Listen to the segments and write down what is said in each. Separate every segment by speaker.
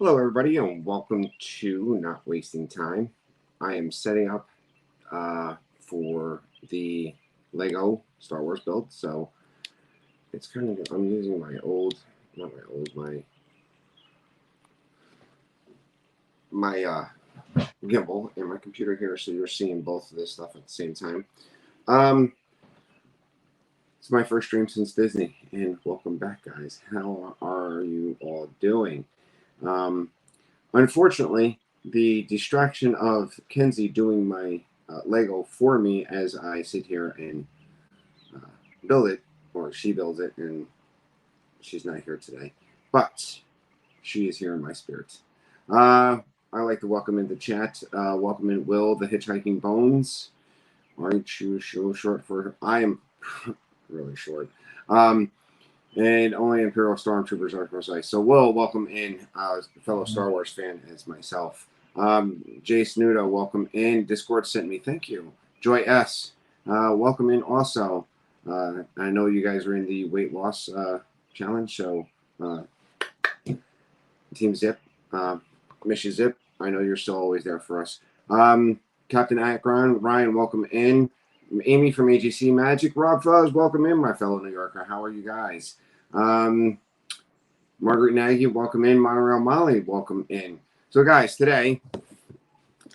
Speaker 1: Hello, everybody, and welcome to Not Wasting Time. I am setting up for the Lego Star Wars build, so it's kind of I'm using my old, not my old, my gimbal and my computer here, so you're seeing both of this stuff at the same time. Um, it's my first stream since Disney, and welcome back, guys. How are you all doing? Um, Unfortunately, the distraction of Kenzie doing my Lego for me as I sit here and uh, build it, or she builds it, and she's not here today. But she is here in my spirit. I like to welcome in the chat. Welcome in Will, the Hitchhiking Bones. Aren't you so short for? I am really short. And only Imperial Stormtroopers are precise. So, Will, welcome in, fellow Star Wars fan as myself. Jay Snudo, welcome in. Discord sent me, thank you. Joy S, welcome in also. I know you guys are in the weight loss challenge, so Team Zip, Miss you Zip, I know you're still always there for us. Captain Akron, Ryan, welcome in. Amy from AGC Magic, Rob Fuzz, welcome in, my fellow New Yorker. How are you guys? Margaret Nagy, welcome in. Monorail Molly, welcome in. So, guys, today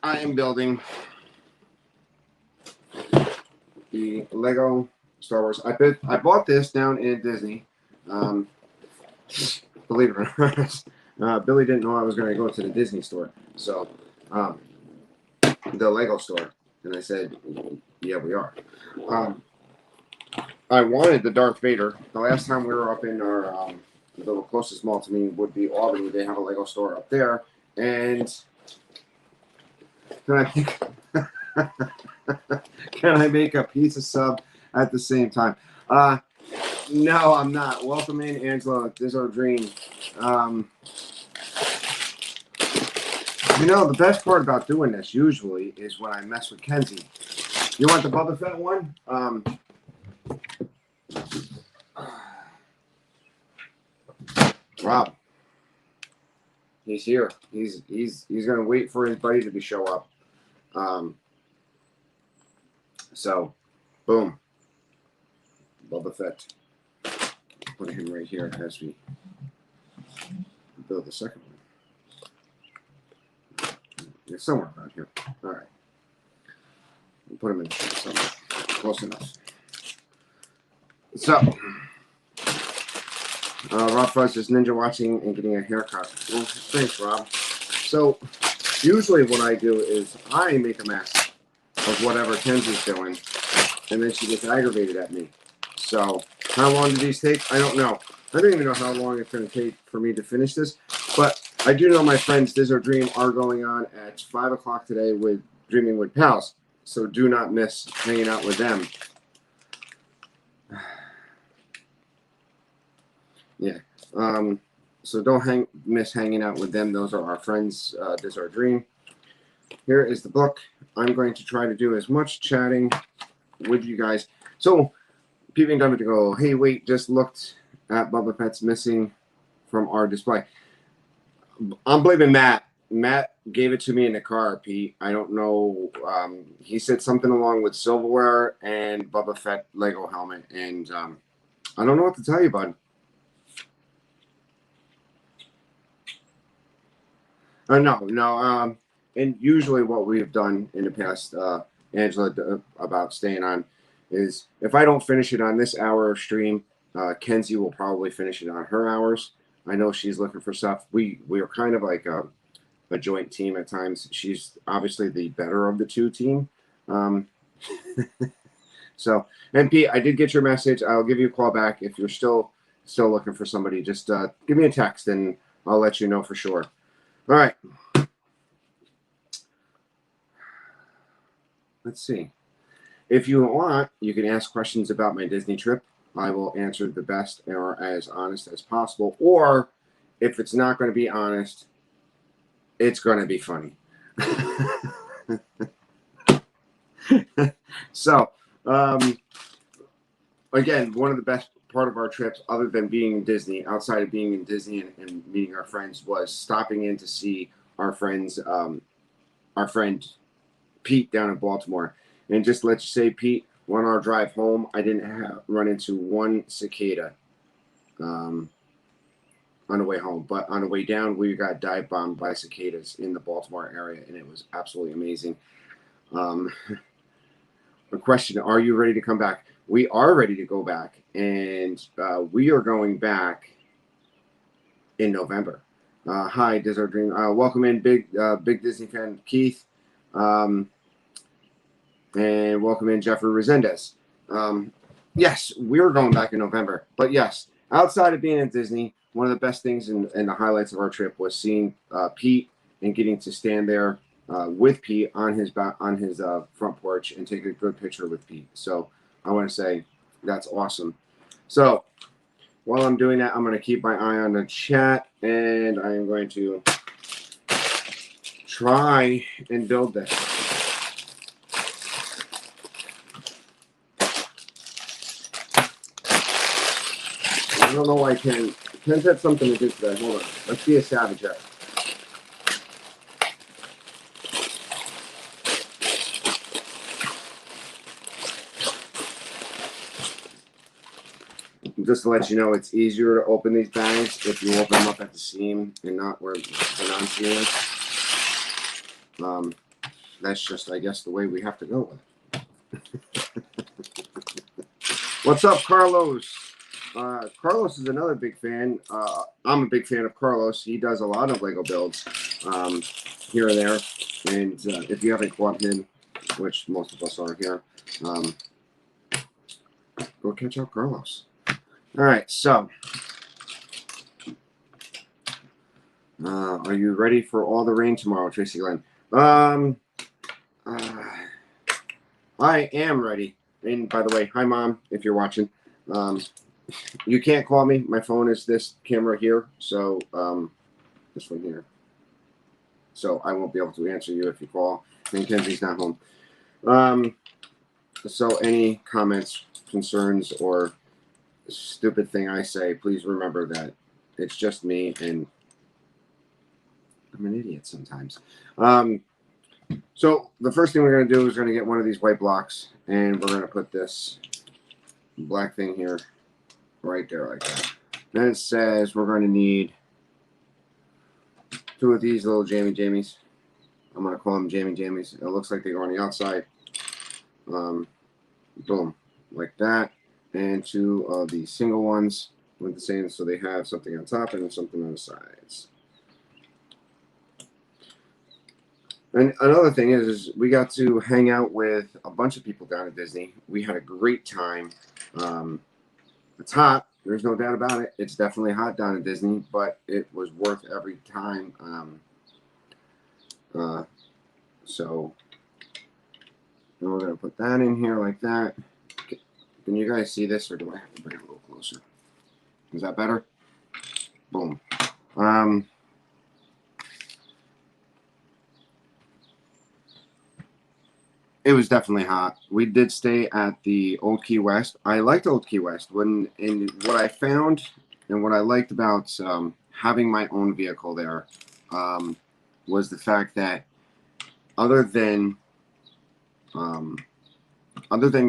Speaker 1: I am building the Lego Star Wars. I bought this down in Disney. Believe it or not, Billy didn't know I was going to go to the Disney store, so the Lego store, and I said, "Yeah, we are." I wanted the Darth Vader. The last time we were up in our the closest mall to me would be Albany. They have a Lego store up there, and can I make a pizza sub at the same time? No, I'm not. Welcome in, Angela. This is our dream. The best part about doing this usually is when I mess with Kenzie. You want the Boba Fett one? Rob, he's here. He's gonna wait for his buddy to show up. So, boom, Boba Fett. Put him right here as we build the second one. It's somewhere around here. All right, we'll put him in somewhere close enough. So. Rob Fuzz is ninja watching and getting a haircut. Well, thanks, Rob. So, usually what I do is I make a mess of whatever Kenzie's doing, and then she gets aggravated at me. So, how long do these take? I don't know. I don't even know how long it's going to take for me to finish this, but I do know my friends Diz or Dream are going on at 5 o'clock today with Dreaming with Pals, so do not miss hanging out with them. Yeah. So don't miss hanging out with them. Those are our friends. This is our dream. Here is the book. I'm going to try to do as much chatting with you guys. So, people don't have to go, hey, wait, just looked at Boba Fett's missing from our display. I'm blaming Matt. Matt gave it to me in the car, Pete. I don't know. He said something along with silverware and Boba Fett Lego helmet. And I don't know what to tell you, bud. No. And usually what we've done in the past, Angela, about staying on, is if I don't finish it on this hour of stream, Kenzie will probably finish it on her hours. I know she's looking for stuff. We are kind of like a joint team at times. She's obviously the better of the two team. So, and Pete, I did get your message. I'll give you a call back if you're still looking for somebody. Just give me a text and I'll let you know for sure. All right. Let's see. If you want, you can ask questions about my Disney trip. I will answer the best or as honest as possible. Or if it's not going to be honest, it's going to be funny. So, again, one of the best part of our trips, other than being in Disney, outside of being in Disney and meeting our friends, was stopping in to see our friends, our friend Pete down in Baltimore. And just let's say, Pete, on our drive home, I didn't run into one cicada on the way home. But on the way down, we got dive bombed by cicadas in the Baltimore area, and it was absolutely amazing. A question, are you ready to come back? We are ready to go back, and we are going back in November. Hi, Desert Dream. Welcome in, big Disney fan Keith. And welcome in, Jeffrey Resendez. Yes, we're going back in November. But yes, outside of being at Disney, one of the best things and the highlights of our trip was seeing Pete and getting to stand there with Pete on his front porch and take a good picture with Pete. So I want to say that's awesome. So while I'm doing that, I'm going to keep my eye on the chat, and I am going to try and build this. I don't know why Ken said something to do today. Hold on. Let's be a savage here. Just to let you know, it's easier to open these bags if you open them up at the seam and not where the non-seam is. That's just, I guess, the way we have to go with it. What's up, Carlos? Carlos is another big fan. I'm a big fan of Carlos. He does a lot of Lego builds here and there. And if you haven't caught him, which most of us are here, go catch up Carlos. All right, so are you ready for all the rain tomorrow, Tracy Glenn? I am ready. And by the way, hi, Mom, if you're watching. You can't call me. My phone is this camera here, so this one here. So I won't be able to answer you if you call. And Kenzie's not home. So any comments, concerns, or stupid thing I say, please remember that it's just me, and I'm an idiot sometimes. So the first thing we're going to do is going to get one of these white blocks, and we're going to put this black thing here right there like that. Then it says we're going to need 2 of these little Jamies. I'm going to call them Jamies. It looks like they go on the outside. Boom, like that. And 2 of the single ones with the same, so they have something on top and something on the sides. And another thing is we got to hang out with a bunch of people down at Disney. We had a great time. It's hot. There's no doubt about it. It's definitely hot down at Disney, but it was worth every time. So we're going to put that in here like that. Can you guys see this, or do I have to bring it a little closer? Is that better? Boom. It was definitely hot. We did stay at the Old Key West. I liked Old Key West. And what I found and what I liked about having my own vehicle there was the fact that other than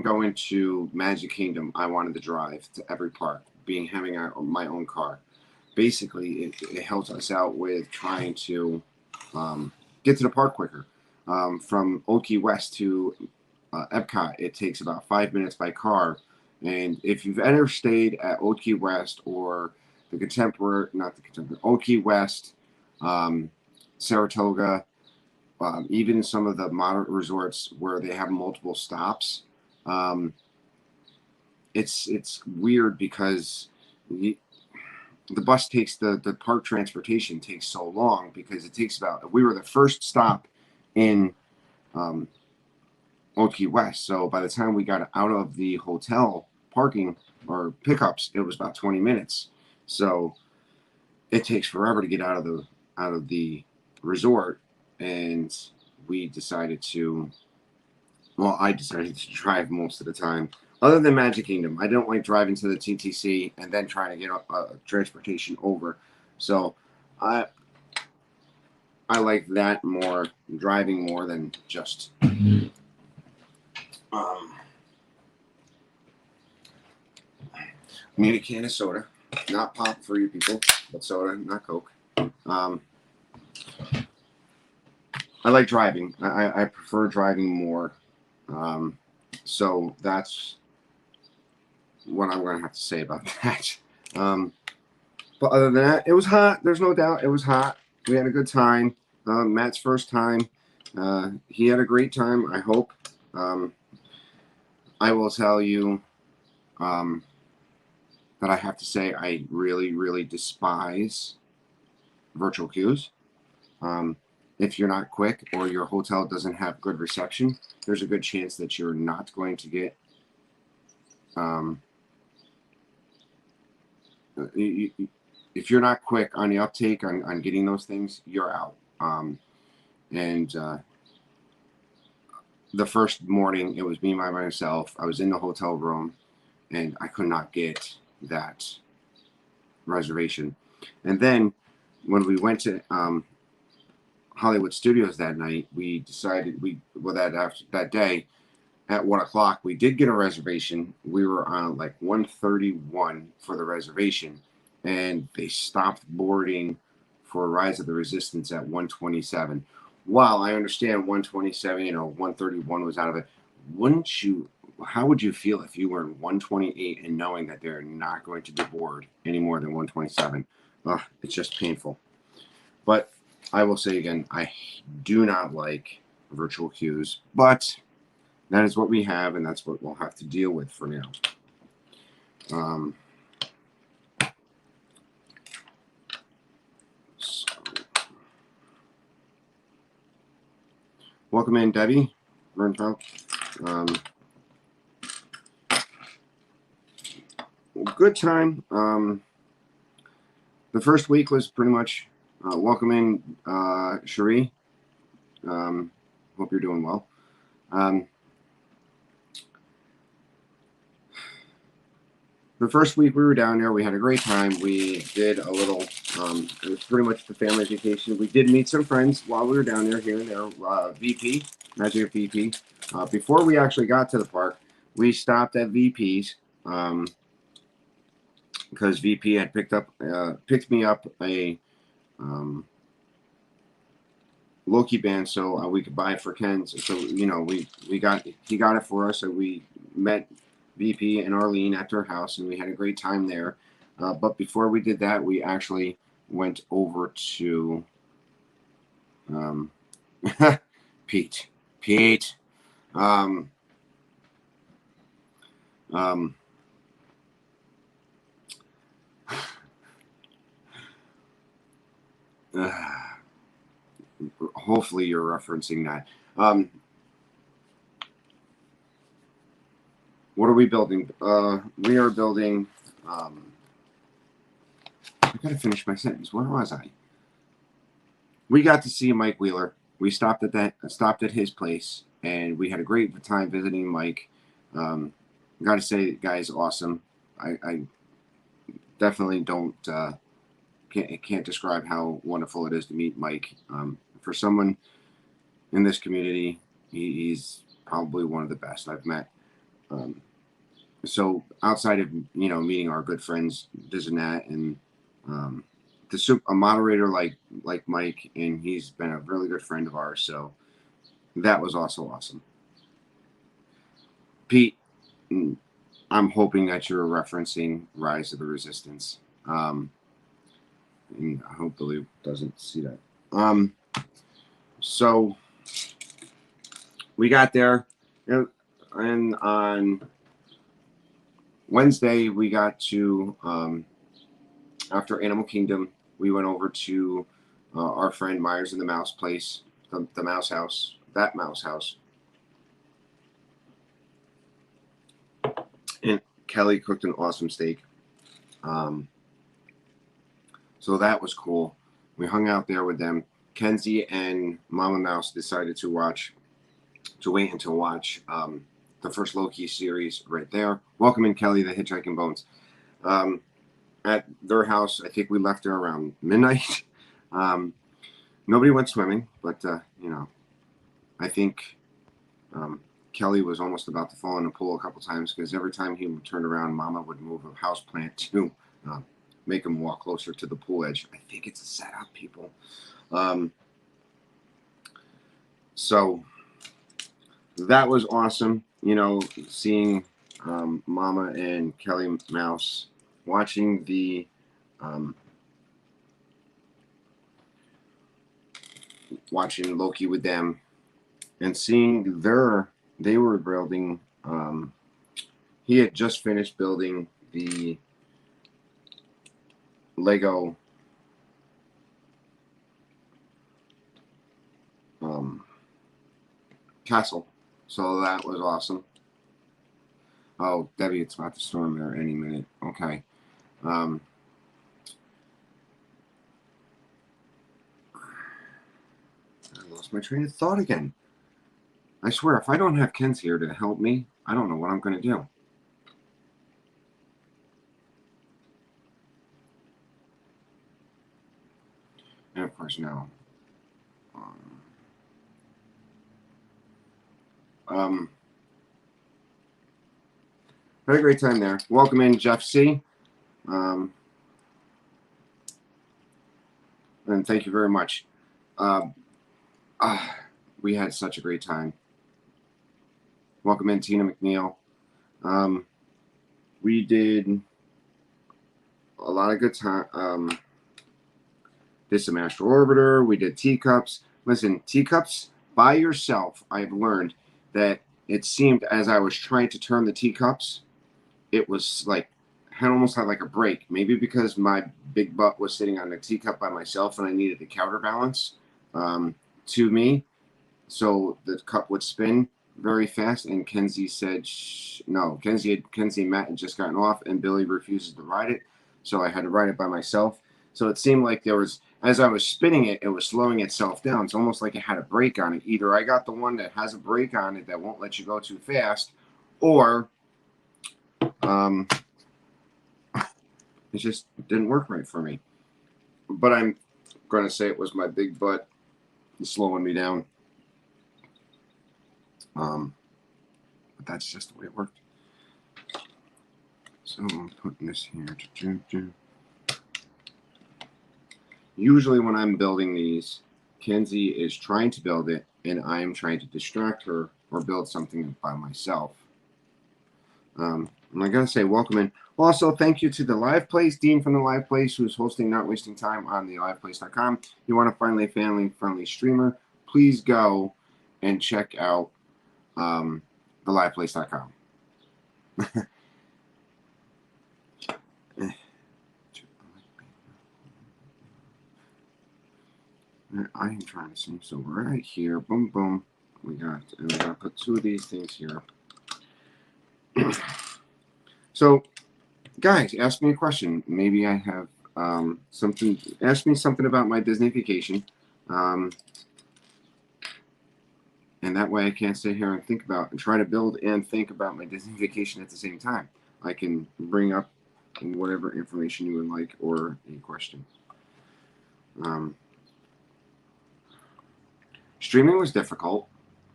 Speaker 1: going to Magic Kingdom, I wanted to drive to every park, having my own car. Basically, it helps us out with trying to get to the park quicker. From Old Key West to Epcot, it takes about 5 minutes by car. And if you've ever stayed at Old Key West or Old Key West, Saratoga, even some of the moderate resorts where they have multiple stops, it's weird because the bus takes the park transportation takes so long because it takes we were the first stop in Old Key West, so by the time we got out of the hotel parking or pickups, it was about 20 minutes. So it takes forever to get out of the resort, and I decided to drive most of the time. Other than Magic Kingdom, I don't like driving to the TTC and then trying to get transportation over. So I like that more, driving more than just. I need a can of soda, not pop for you people, but soda, not Coke. I like driving. I prefer driving more. So that's what I'm going to have to say about that. But other than that, it was hot. There's no doubt it was hot. We had a good time. Matt's first time. He had a great time, I hope. I will tell you that I have to say I really, really despise virtual queues. If you're not quick or your hotel doesn't have good reception, there's a good chance that you're not going to get if you're not quick on the uptake on getting those things, you're out. The first morning, it was me by myself. I was in the hotel room, and I could not get that reservation. And then when we went to Hollywood Studios that night, we decided that day at 1:00 we did get a reservation. We were on like 1:31 for the reservation, and they stopped boarding for Rise of the Resistance at 1:27. While I understand 1:27, 1:31 was out of it. Wouldn't you? How would you feel if you were in 1:28 and knowing that they're not going to be board any more than 1:27? It's just painful. But I will say again, I do not like virtual queues, but that is what we have, and that's what we'll have to deal with for now. Welcome in, Debbie Bernfeld. Good time. The first week was pretty much welcome in, Cherie. Hope you're doing well. The first week we were down there, we had a great time. We did a little, it was pretty much the family vacation. We did meet some friends while we were down there, here and there. VP, Magic VP. Before we actually got to the park, we stopped at VP's because VP had picked me up a Loki band so we could buy it for Ken. So he got it for us. So we met VP and Arlene at their house, and we had a great time there. But before we did that, we actually went over to Pete. Hopefully you're referencing that. What are we building? We are building. I gotta finish my sentence. Where was I? We got to see Mike Wheeler. We stopped at his place, and we had a great time visiting Mike. Gotta say, the guy's awesome. I definitely can't describe how wonderful it is to meet Mike. For someone in this community, he's probably one of the best I've met. So outside of meeting our good friends Diz and Nat, and a moderator like Mike, and he's been a really good friend of ours, so that was also awesome. Pete, I'm hoping that you're referencing Rise of the Resistance. And I hope Billy doesn't see that. So we got there, and on Wednesday we got to after Animal Kingdom, we went over to our friend Myers and the Mouse place, the Mouse House, that Mouse House. And Kelly cooked an awesome steak. So that was cool. We hung out there with them. Kenzie and Mama Mouse decided to wait and watch the first Loki series right there. Welcome in, Kelly, the Hitchhiking Bones. At their house, I think we left there around midnight. Nobody went swimming, but, you know, I think Kelly was almost about to fall in the pool a couple times because every time he would turn around, Mama would move a houseplant to make him walk closer to the pool edge. I think it's a setup, people. So that was awesome, you know, seeing Mama and Kelly Mouse watching the watching Loki with them and seeing they were building. He had just finished building the Lego castle, so that was awesome. Oh, Debbie, it's about to storm there any minute. Okay. I lost my train of thought again. I swear, if I don't have Ken's here to help me, I don't know what I'm going to do. And of course, now. Had a great time there. Welcome in, Jeff C. And thank you very much. We had such a great time. Welcome in, Tina McNeil. We did a lot of good time. Did some Astral Orbiter. We did teacups. Listen, teacups by yourself, I've learned that it seemed as I was trying to turn the teacups, it was like almost had like a break. Maybe because my big butt was sitting on the teacup by myself and I needed the counterbalance to me, so the cup would spin very fast. And Kenzie said no. Kenzie and Matt had just gotten off, and Billy refuses to ride it, so I had to ride it by myself. So it seemed like there was, as I was spinning it, it was slowing itself down. It's almost like it had a brake on it. Either I got the one that has a brake on it that won't let you go too fast, or it just didn't work right for me. But I'm going to say it was my big butt slowing me down. But that's just the way it worked. So I'm putting this here. Usually when I'm building these, Kenzie is trying to build it, and I'm trying to distract her or build something by myself. And I gotta say, welcome in. Also, thank you to the Live Place, Dean from the Live Place, who's hosting Not Wasting Time on the liveplace.com. If you want to find a family-friendly streamer, please go and check out the liveplace.com. I am trying to see. So right here, boom, boom. And we're gonna put two of these things here. So, guys, ask me a question. Maybe I have something. Ask me something about my Disney vacation, and that way I can't sit here and think about and try to build and think about my Disney vacation at the same time. I can bring up whatever information you would like or any questions. Streaming was difficult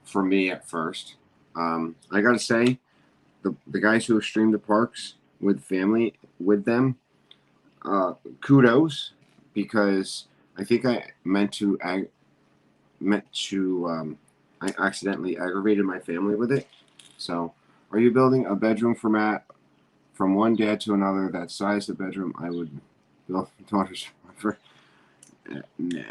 Speaker 1: for me at first. I gotta say, the guys who have streamed the parks with family with them, kudos, because I think I I accidentally aggravated my family with it. So, are you building a bedroom for Matt from one dad to another? That size of bedroom I would build daughters for. No.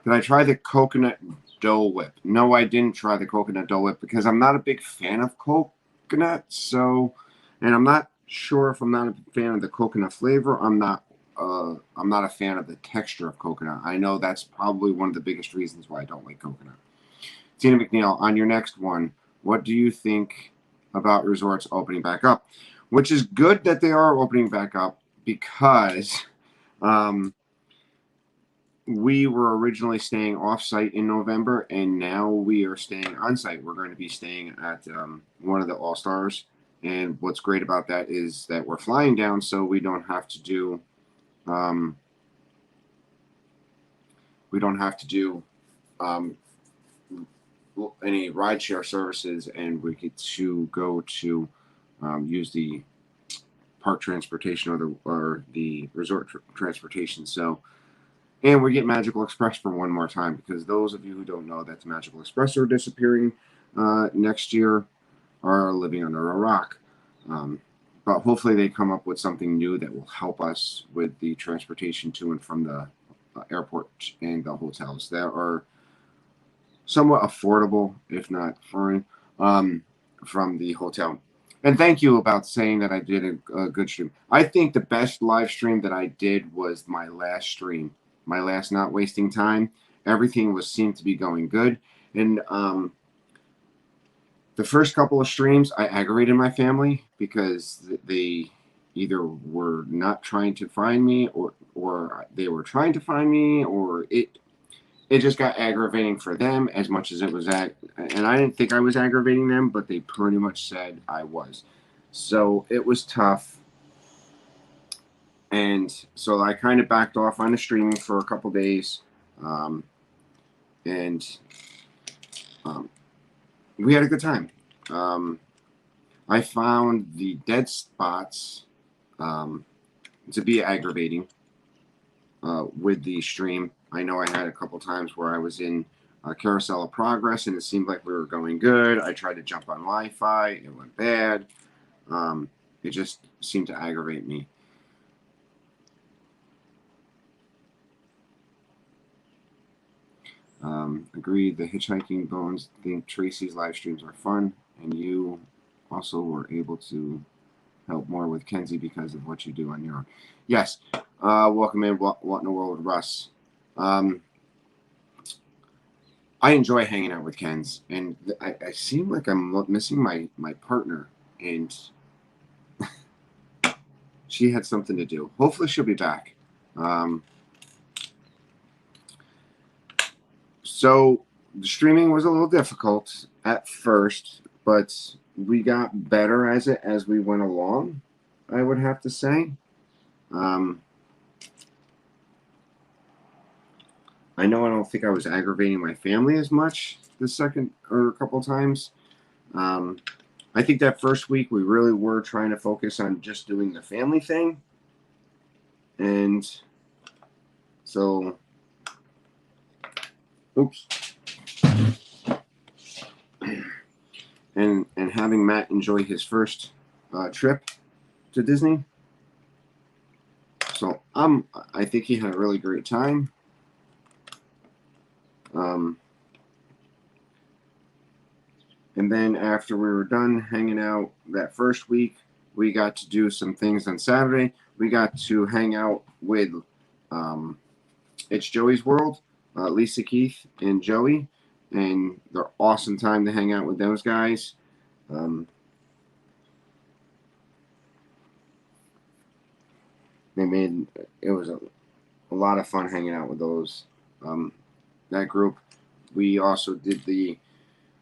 Speaker 1: Did I try the coconut Dole Whip? No, I didn't try the coconut Dole Whip because I'm not a big fan of coconut. So, and I'm not sure if I'm not a fan of the coconut flavor. I'm not a fan of the texture of coconut. I know that's probably one of the biggest reasons why I don't like coconut. Tina McNeil, on your next one, what do you think about resorts opening back up? Which is good that they are opening back up because we were originally staying off-site in November, and now we are staying on-site. We're going to be staying at one of the All-Stars, and what's great about that is that we're flying down, so we don't have to do um, any rideshare services, and we get to go to use the park transportation or the resort transportation. So. And we get Magical Express for one more time, because those of you who don't know that the Magical Express are disappearing next year are living under a rock. But hopefully they come up with something new that will help us with the transportation to and from the airport and the hotels that are somewhat affordable, if not free, from the hotel. And thank you about saying that I did a good stream. I think the best live stream that I did was my last stream. My last Not Wasting Time. Everything seemed to be going good. And the first couple of streams, I aggravated my family because they either were not trying to find me, or they were trying to find me, or it just got aggravating for them as much as it was and I didn't think I was aggravating them, but they pretty much said I was. So it was tough. And so I kind of backed off on the streaming for a couple days. And we had a good time. I found the dead spots to be aggravating with the stream. I know I had a couple times where I was in Carousel of Progress and it seemed like we were going good. I tried to jump on Wi-Fi. It went bad. It just seemed to aggravate me. Agreed. The Hitchhiking Bones think Tracy's live streams are fun, and you also were able to help more with Kenzie because of what you do on your own. Yes. Welcome in. What in the world, Russ? I enjoy hanging out with Ken's, and I seem like I'm missing my partner, and she had something to do. Hopefully she'll be back. So the streaming was a little difficult at first, but we got better as we went along, I would have to say. I know I don't think I was aggravating my family as much the second or a couple times. I think that first week we really were trying to focus on just doing the family thing. And so, oops. And having Matt enjoy his first trip to Disney. So I think he had a really great time. And then after we were done hanging out that first week, we got to do some things on Saturday. We got to hang out with It's Joey's World, Lisa Keith and Joey, and they're awesome time to hang out with those guys. It was a lot of fun hanging out with those that group. We also did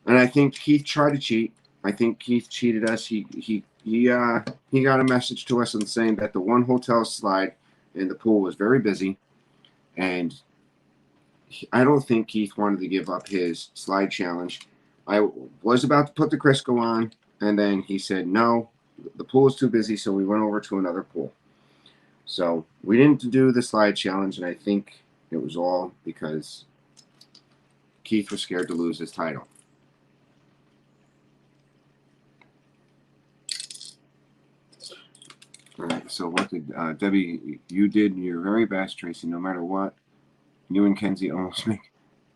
Speaker 1: and I think Keith tried to cheat. I think Keith cheated us. He got a message to us and saying that the one hotel slide in the pool was very busy, and I don't think Keith wanted to give up his slide challenge. I was about to put the Crisco on, and then he said no, the pool is too busy, so we went over to another pool. So we didn't do the slide challenge, and I think it was all because Keith was scared to lose his title. All right, so what did Debbie? You did your very best, Tracy. No matter what, you and Kenzie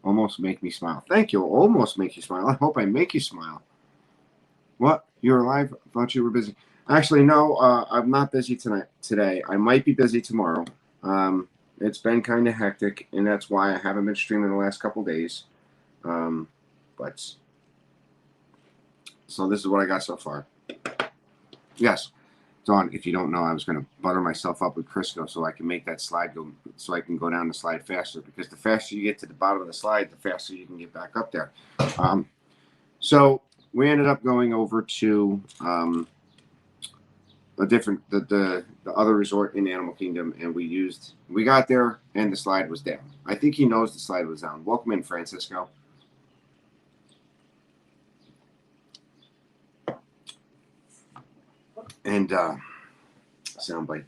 Speaker 1: almost make me smile. Thank you. Almost make you smile. I hope I make you smile. What? You're alive? I thought you were busy. Actually, no. I'm not busy today. I might be busy tomorrow. It's been kind of hectic, and that's why I haven't been streaming the last couple days. But so this is what I got so far. Yes. Dawn, if you don't know, I was going to butter myself up with Crisco so I can make that slide go, so I can go down the slide faster. Because the faster you get to the bottom of the slide, the faster you can get back up there. So we ended up going over to a different the other resort in Animal Kingdom, and we got there and the slide was down. I think he knows the slide was down. Welcome in, Francisco. And soundbite.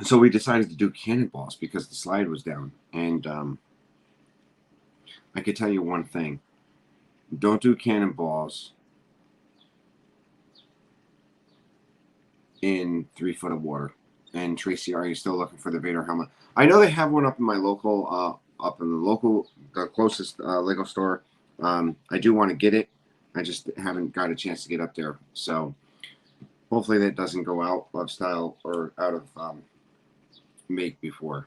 Speaker 1: So we decided to do cannonballs because the slide was down. And I could tell you one thing: don't do cannonballs in 3 foot of water. And Tracy, are you still looking for the Vader helmet? I know they have one up in my local, the closest Lego store. I do want to get it. I just haven't got a chance to get up there. So hopefully that doesn't go out of style or out of make before.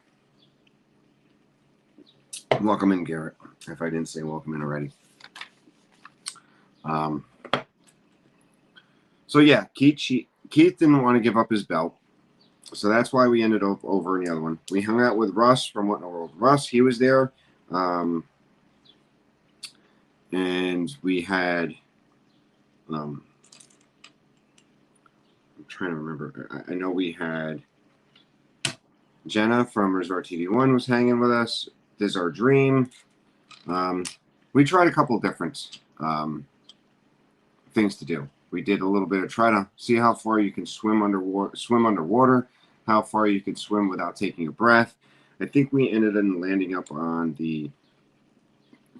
Speaker 1: Welcome in, Garrett, if I didn't say welcome in already. So yeah, Keith didn't want to give up his belt. So that's why we ended up over in the other one. We hung out with Russ from What in the World. Russ, he was there. And we had, I'm trying to remember. I know we had Jenna from Resort TV 1 was hanging with us. This is Our Dream. We tried a couple different things to do. We did a little bit of try to see how far you can swim underwater, how far you can swim without taking a breath. I think we ended up landing up on the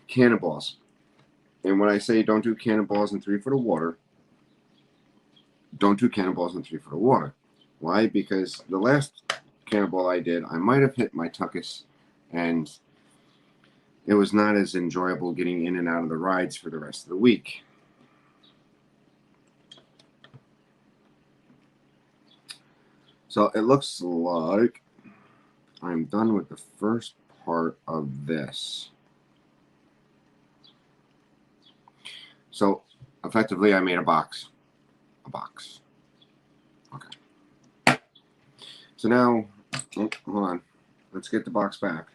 Speaker 1: cannonballs. And when I say don't do cannonballs in 3 foot of water, don't do cannonballs in 3 foot of water. Why? Because the last cannonball I did, I might have hit my tuchus, and it was not as enjoyable getting in and out of the rides for the rest of the week. So it looks like I'm done with the first part of this. So effectively, I made a box. Okay. So now, hold on. Let's get the box back.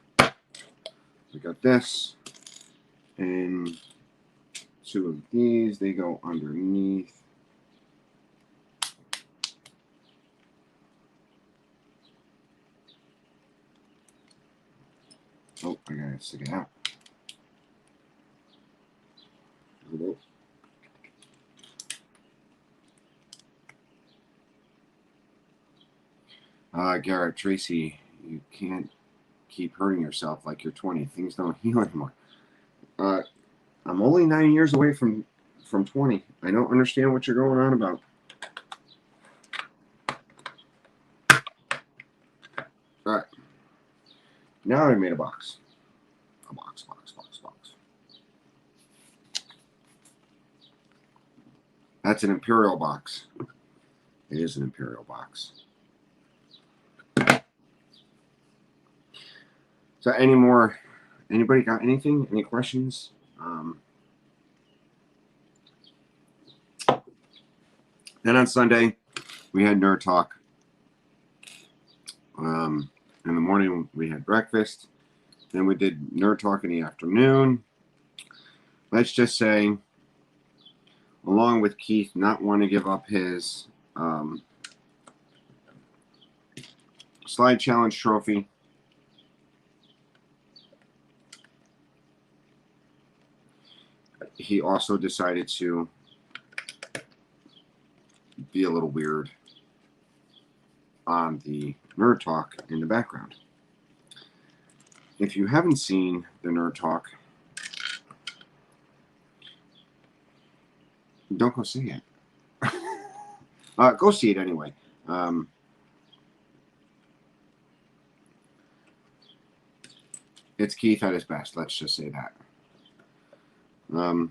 Speaker 1: We got this, and 2 of these. They go underneath. Oh, I gotta stick it out. Garrett, Tracy, you can't keep hurting yourself like you're 20. Things don't heal anymore. I'm only 9 years away from 20. I don't understand what you're going on about. All right. Now I made a box. A box. That's an Imperial box. It is an Imperial box. So anybody got anything? Any questions? Then on Sunday, we had Nerd Talk. In the morning, we had breakfast. Then we did Nerd Talk in the afternoon. Let's just say, along with Keith not wanting to give up his slide challenge trophy, he also decided to be a little weird on the Nerd Talk in the background. If you haven't seen the Nerd Talk, don't go see it. Go see it anyway. It's Keith at his best. Let's just say that. And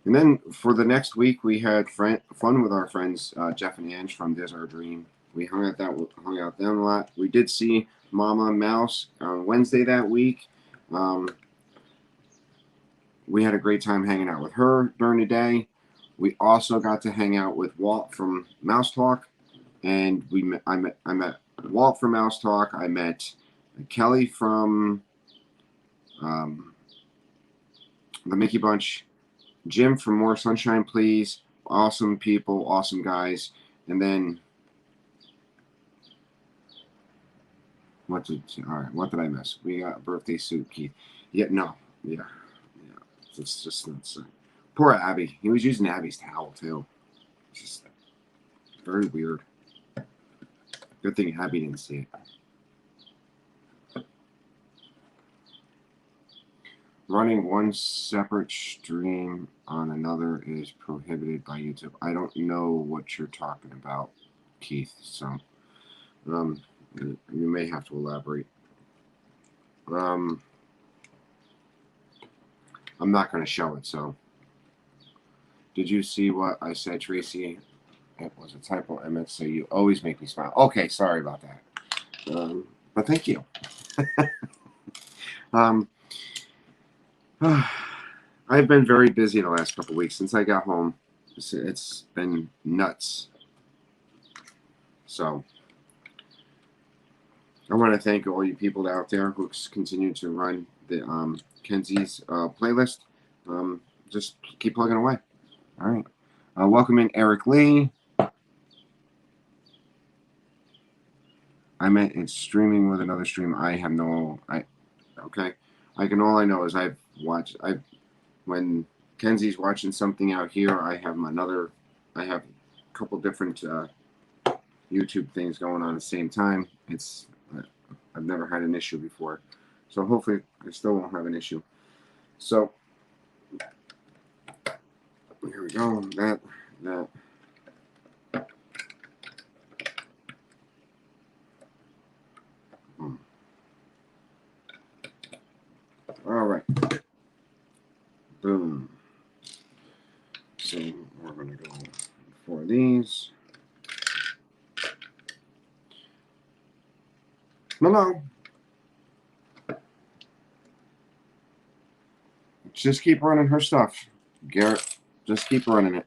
Speaker 1: then for the next week, we had fun with our friends Jeff and Ange from This Our Dream. We hung out them a lot. We did see Mama Mouse on Wednesday that week. We had a great time hanging out with her during the day. We also got to hang out with Walt from Mouse Talk, and I met Walt from Mouse Talk. I met Kelly from the Mickey Bunch, Jim from More Sunshine Please. Awesome people, awesome guys. And then what did I miss? We got a birthday suit, Keith. Yeah. It's just insane. Poor Abby. He was using Abby's towel too. Just very weird. Good thing Abby didn't see it. Running one separate stream on another is prohibited by YouTube. I don't know what you're talking about, Keith. So, you may have to elaborate. I'm not going to show it. So, did you see what I said, Tracy? It was a typo. I meant to say you always make me smile. Okay, sorry about that. But thank you. I've been very busy the last couple of weeks since I got home. It's been nuts. So I want to thank all you people out there who continue to run the Kenzie's playlist. Just keep plugging away. All right. Welcome in Eric Lee. I meant it's streaming with another stream. I have okay. All I know is when Kenzie's watching something out here, I have a couple different YouTube things going on at the same time. I've never had an issue before. So hopefully I still won't have an issue. So here we go. That. All right. Boom. So we're going to go for these. No. Just keep running her stuff, Garrett. Just keep running it.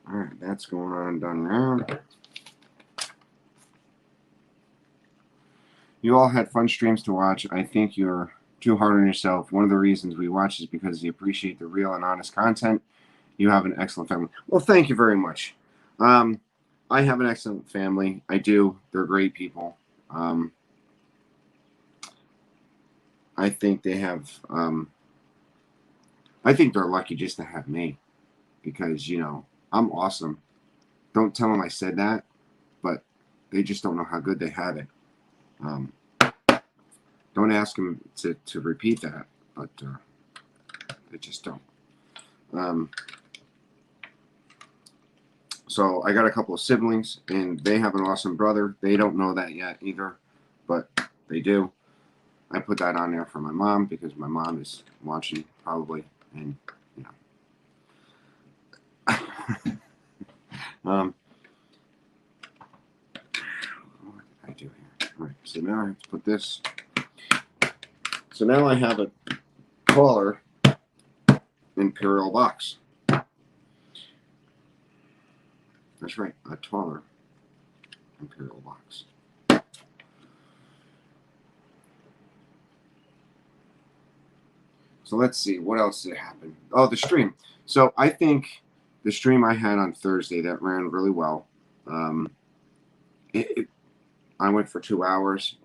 Speaker 1: All right, that's going on done now. You all had fun streams to watch. I think you're too hard on yourself. One of the reasons we watch is because you appreciate the real and honest content. You have an excellent family. Well, thank you very much. I have an excellent family. I do. They're great people. I think they have. I think they're lucky just to have me, because I'm awesome. Don't tell them I said that, but they just don't know how good they have it. Don't ask them to repeat that, but they just don't. So I got a couple of siblings, and they have an awesome brother. They don't know that yet either, but they do. I put that on there for my mom because my mom is watching probably, and what did I do here? All right, so now I have to put this. So now I have a taller Imperial box. That's right, a taller Imperial box. So let's see, what else did happen? Oh, the stream. So I think the stream I had on Thursday that ran really well. I went for 2 hours,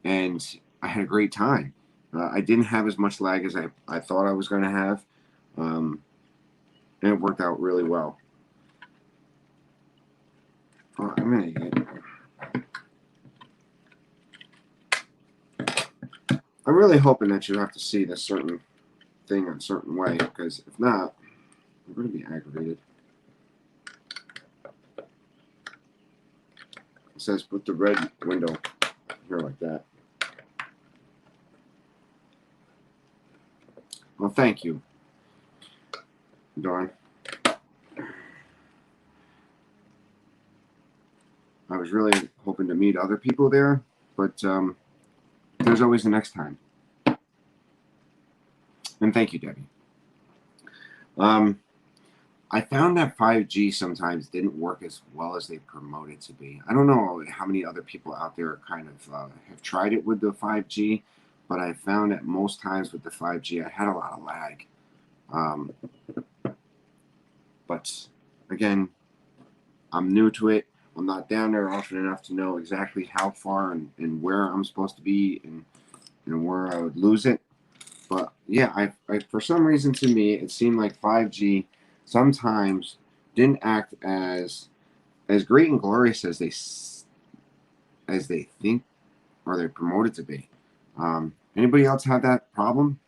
Speaker 1: and I had a great time. I didn't have as much lag as I thought I was going to have, and it worked out really well. I'm going to I'm really hoping that you have to see this certain thing a certain way, because if not, I'm going to be aggravated. It says put the red window here like that. Well, thank you, Dawn. I was really hoping to meet other people there, but there's always the next time. And thank you, Debbie. I found that 5G sometimes didn't work as well as they promoted to be. I don't know how many other people out there kind of have tried it with the 5G, but I found that most times with the 5G, I had a lot of lag. But again, I'm new to it. I'm not down there often enough to know exactly how far and where I'm supposed to be and where I would lose it. But yeah, I for some reason to me, it seemed like 5G sometimes didn't act as great and glorious as they think or they're promoted to be. Anybody else have that problem?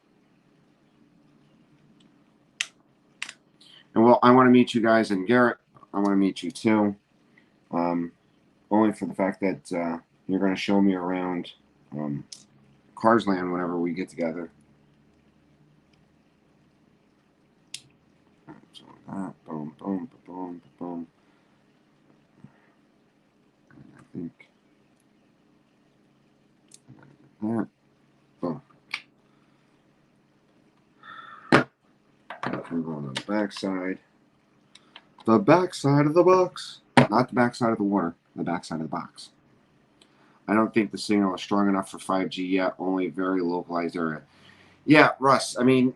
Speaker 1: And well, I want to meet you guys, and Garrett, I want to meet you too. Only for the fact that you're going to show me around Cars Land whenever we get together. So that, boom, boom, boom, boom. I think that, boom. I'm going on the back side. The back side of the box. Not the back side of the water. The back side of the box. I don't think the signal is strong enough for 5G yet. Only very localized area. Yeah, Russ. I mean,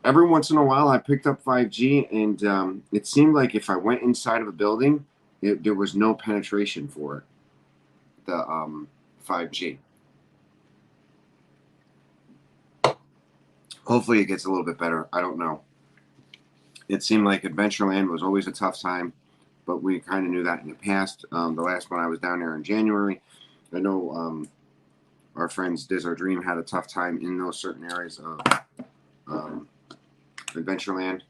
Speaker 1: every once in a while I picked up 5G, and it seemed like if I went inside of a building, there was no penetration for it. The 5G. Hopefully it gets a little bit better. I don't know. It seemed like Adventureland was always a tough time, but we kind of knew that in the past. The last one I was down there in January, I know our friends Diz Our Dream had a tough time in those certain areas of Adventureland.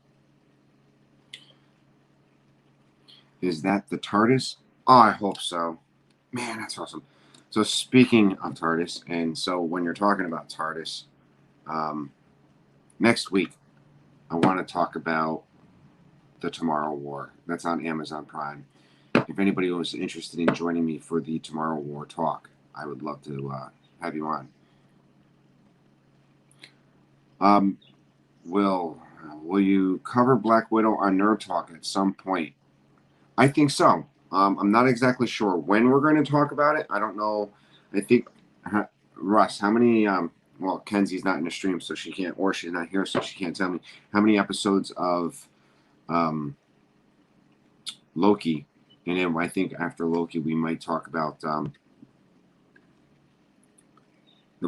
Speaker 1: Is that the TARDIS? Oh, I hope so. Man, that's awesome. So speaking of TARDIS, and so when you're talking about TARDIS, next week I want to talk about The Tomorrow War. That's on Amazon Prime. If anybody was interested in joining me for the Tomorrow War talk, I would love to have you on. Will you cover Black Widow on Nerd Talk at some point? I think so. I'm not exactly sure when we're going to talk about it. I don't know. I think, Russ, how many, well, Kenzie's not in the stream, so she can't, or she's not here, so she can't tell me how many episodes of Loki. And then I think after Loki, we might talk about the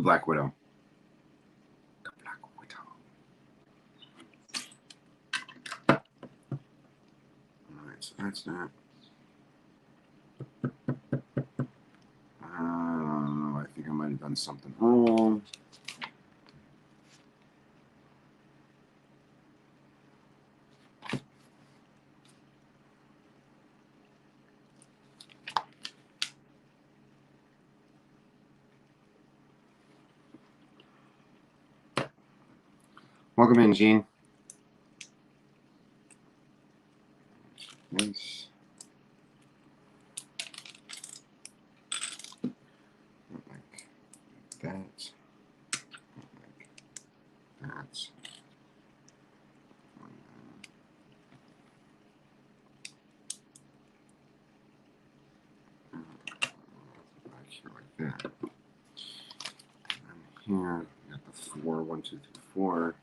Speaker 1: Black Widow. The Black Widow. All right, so that's that. I think I might have done something wrong. Welcome in, Gene. Nice. Like that. Like that. Back here like that. And here, I got the 4, 1, 2, 3, 4.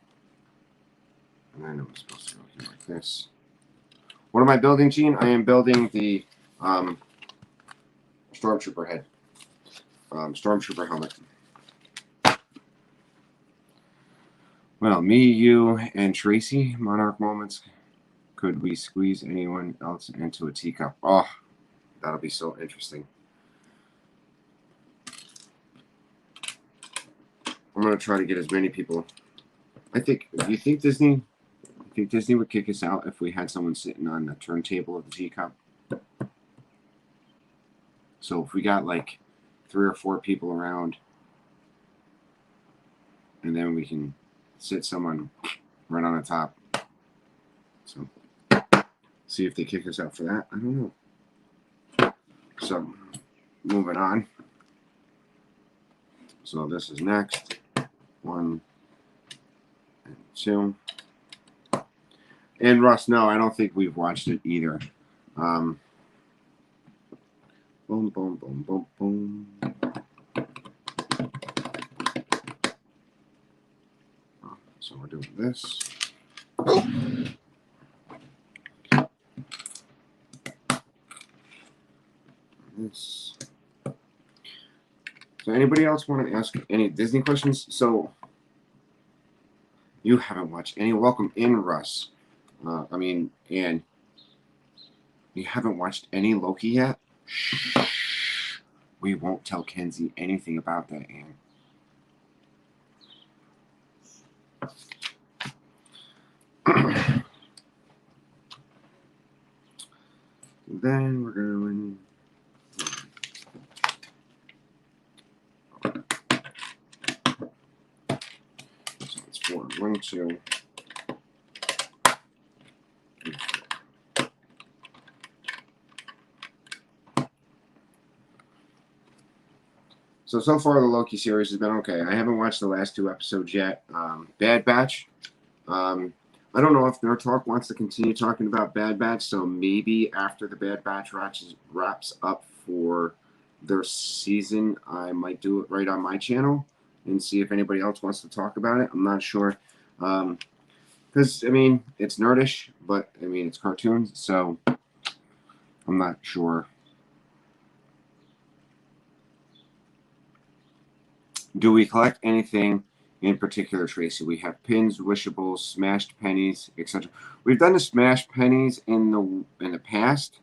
Speaker 1: And then I'm supposed to go here like this. What am I building, Gene? I am building the Stormtrooper head. Stormtrooper helmet. Well, me, you, and Tracy, Monarch Moments. Could we squeeze anyone else into a teacup? Oh, that'll be so interesting. I'm going to try to get as many people. Do you think Disney would kick us out if we had someone sitting on the turntable of the teacup? So if we got like 3 or 4 people around, and then we can sit someone right on the top. So see if they kick us out for that. I don't know. So moving on. So this is next. 1 and 2. And Russ, no, I don't think we've watched it either. Boom, boom, boom, boom, boom. So we're doing this. This. So anybody else want to ask any Disney questions? So you haven't watched any. Welcome in, Russ. And you haven't watched any Loki yet? Shh. We won't tell Kenzie anything about that, Anne. Then we're going. So it's 4, 1, 2. So far the Loki series has been okay. I haven't watched the last 2 episodes yet. Bad Batch. I don't know if Nerd Talk wants to continue talking about Bad Batch, so maybe after the Bad Batch wraps up for their season, I might do it right on my channel and see if anybody else wants to talk about it. I'm not sure. Because, it's nerdish, but, it's cartoons, so I'm not sure. Do we collect anything in particular, Tracy? We have pins, wishables, smashed pennies, etc. We've done the smashed pennies in the past.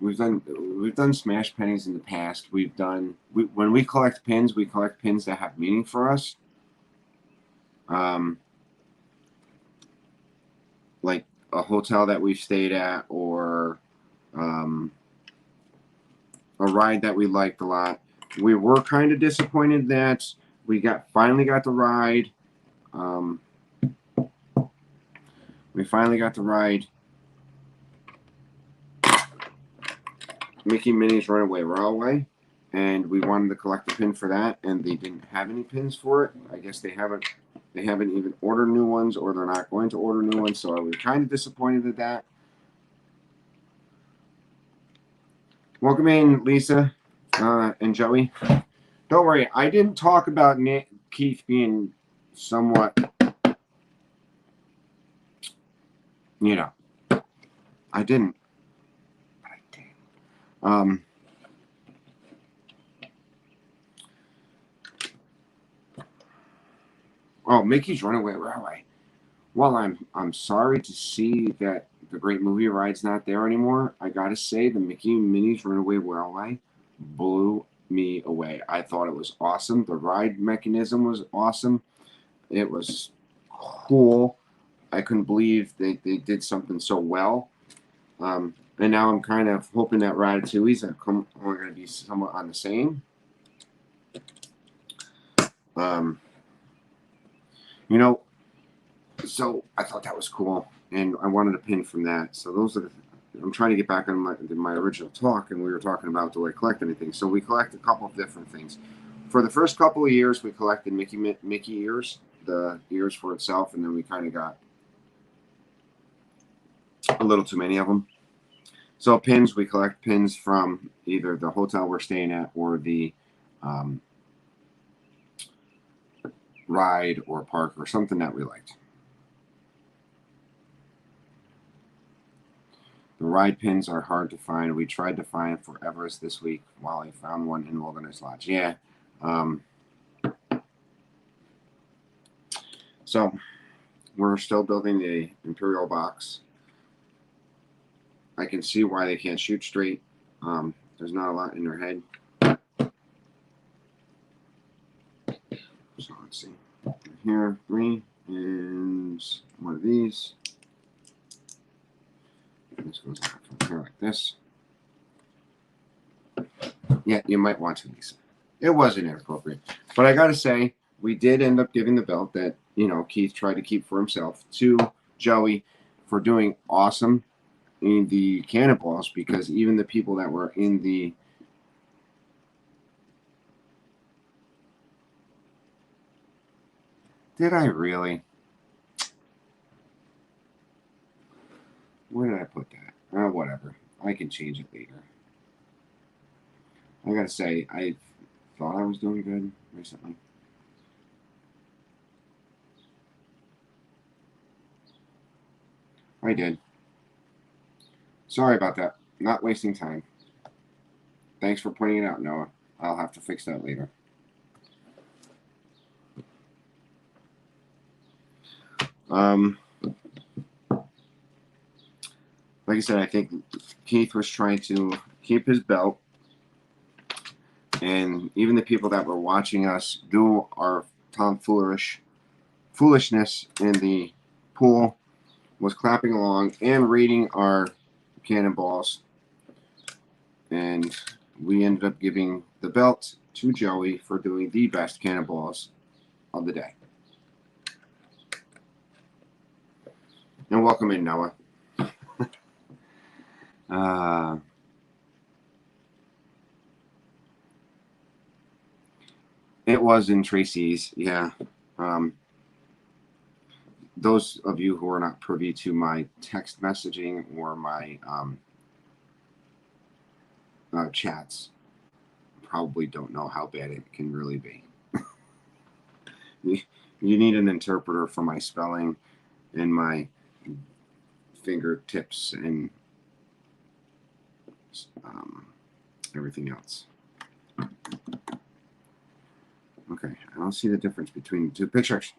Speaker 1: We've done smashed pennies in the past. When we collect pins that have meaning for us. Like a hotel that we've stayed at, or a ride that we liked a lot. We were kind of disappointed that we finally got the ride. We finally got the ride. Mickey Minnie's Runaway Railway, and we wanted to collect a pin for that, and they didn't have any pins for it. I guess they haven't even ordered new ones, or they're not going to order new ones. So I was kind of disappointed at that. Welcome in, Lisa and Joey. Don't worry, I didn't talk about Keith being somewhat, I didn't. But I did. Mickey's Runaway Railway. Well, I'm sorry to see that the Great Movie Ride's not there anymore. I gotta say, the Mickey and Minnie's Runaway Railway blew me away. I thought it was awesome. The ride mechanism was awesome. It was cool. I couldn't believe they did something so well. And now I'm kind of hoping that Ratatouille's are going to be somewhat on the same. So I thought that was cool, and I wanted a pin from that. So those are I'm trying to get back on my original talk, and we were talking about, do I collect anything? So we collect a couple of different things. For the first couple of years, we collected Mickey ears, the ears for itself, and then we kind of got a little too many of them. So pins, we collect pins from either the hotel we're staying at or the ride or park or something that we liked. The ride pins are hard to find. We tried to find for Everest this week. Wally found one in Wilderness Lodge. Yeah. So we're still building the Imperial box. I can see why they can't shoot straight. There's not a lot in their head. So let's see. Here, 3, and one of these. This goes out from here like this. Yeah, you might want to, Lisa. It wasn't inappropriate. But I got to say, we did end up giving the belt that, Keith tried to keep for himself to Joey for doing awesome. in the cannonballs, because even the people that were in the did I really? Where did I put that? Whatever. I can change it later. I gotta say, I thought I was doing good recently. I did. Sorry about that. Not wasting time. Thanks for pointing it out, Noah. I'll have to fix that later. Like I said, I think Keith was trying to keep his belt, and even the people that were watching us do our foolishness in the pool was clapping along and reading our cannonballs, and we ended up giving the belt to Joey for doing the best cannonballs of the day. And welcome in, Noah. It was in Tracy's, yeah. Those of you who are not privy to my text messaging or my chats probably don't know how bad it can really be. You need an interpreter for my spelling and my fingertips and everything else. Okay, I don't see the difference between the two pictures.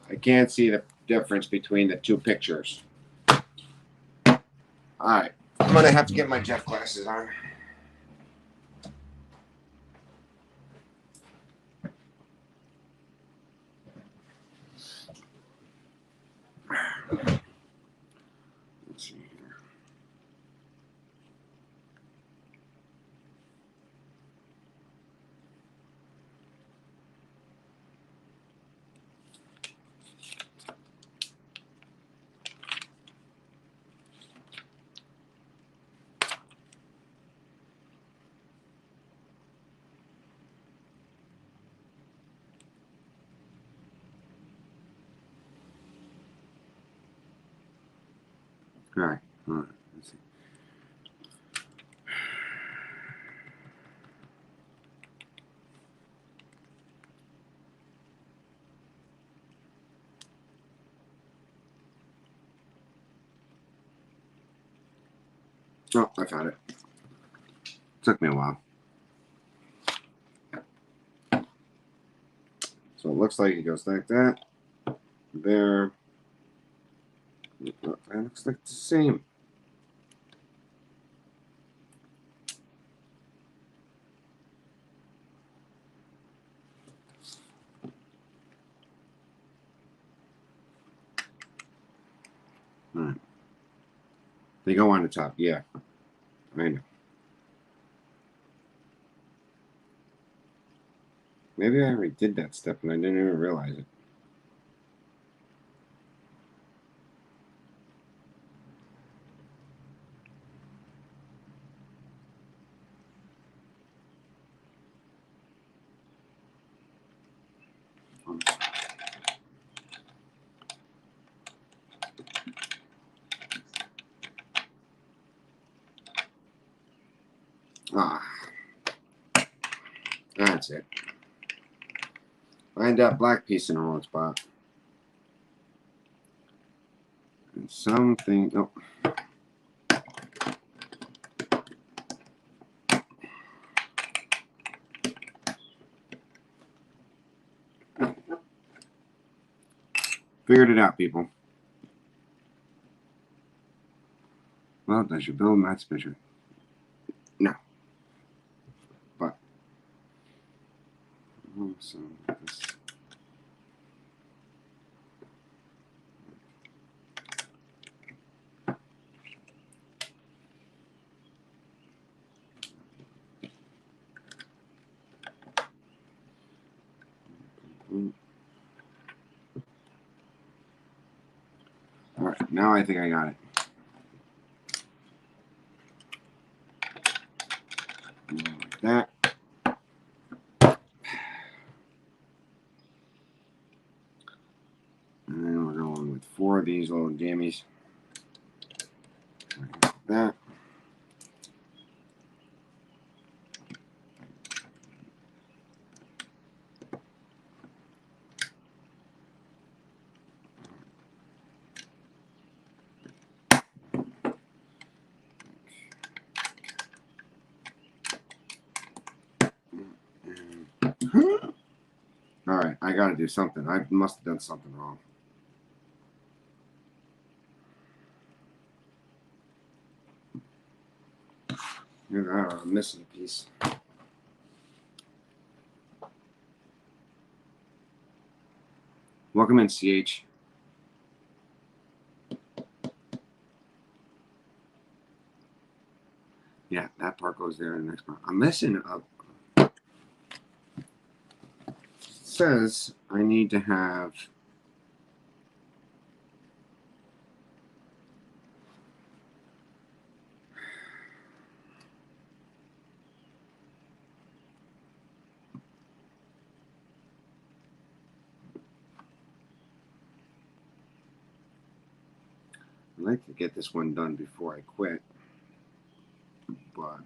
Speaker 1: I can't see the difference between the two pictures. All right, I'm gonna have to get my Jeff glasses on. Let's see here. All right, let's see. Oh, I found it. Took me a while. So it looks like it goes like that. There. It looks like the same. All right. They go on the top. Yeah, I know. Maybe I already did that step and I didn't even realize it. Ah, that's it. Find that black piece in the wrong spot. And something. Oh. Figured it out, people. Well, does your bill match picture? No. But So this. All right, now I think I got it. Like that. And then we're going with 4 of these little jammies. Like that. All right, I got to do something. I must have done something wrong. I'm missing a piece. Welcome in, CH. Yeah, that part goes there in the next part. I'm missing a. Says I need to have. I'd like to get this one done before I quit, but.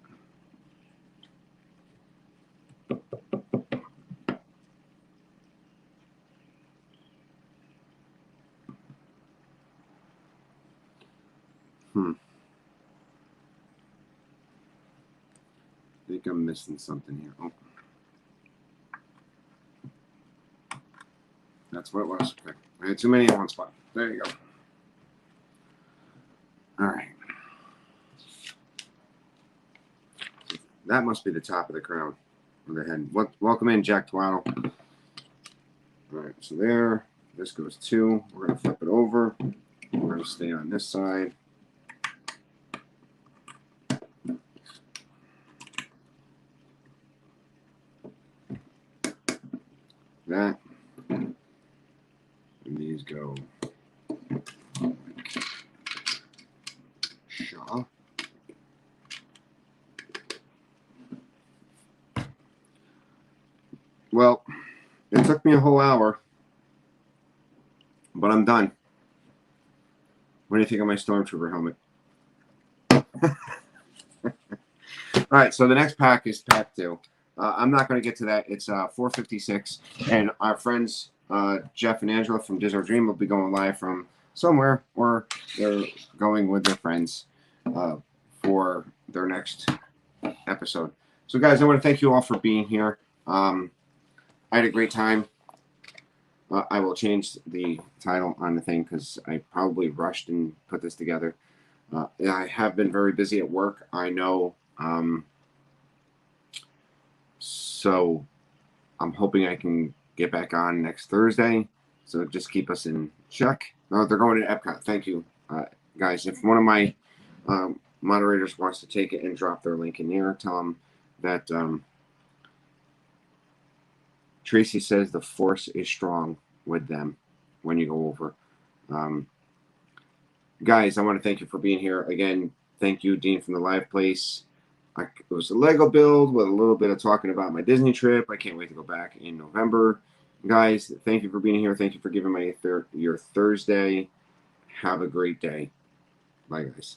Speaker 1: I think I'm missing something here. Oh. That's what it was. Okay. I had too many in one spot. There you go. All right. That must be the top of the crown or the head. Welcome in, Jack Twaddle. All right, so there. This goes 2. We're going to flip it over. We're going to stay on this side. That. And these go like Shaw. Well, it took me a whole hour, but I'm done. What do you think of my Stormtrooper helmet? All right, so the next pack is pack 2. I'm not going to get to that. It's 456, and our friends Jeff and Angela from Dizzle Dream will be going live from somewhere, or they're going with their friends for their next episode. So, guys, I want to thank you all for being here. I had a great time. I will change the title on the thing because I probably rushed and put this together. I have been very busy at work. I know. So I'm hoping I can get back on next Thursday. So just keep us in check. No, they're going to Epcot. Thank you, guys. If one of my moderators wants to take it and drop their link in here, tell them that Tracy says the force is strong with them when you go over. Guys, I want to thank you for being here. Again, thank you, Dean from the Live Place. It was a Lego build with a little bit of talking about my Disney trip. I can't wait to go back in November. Guys, thank you for being here. Thank you for giving me your Thursday. Have a great day. Bye, guys.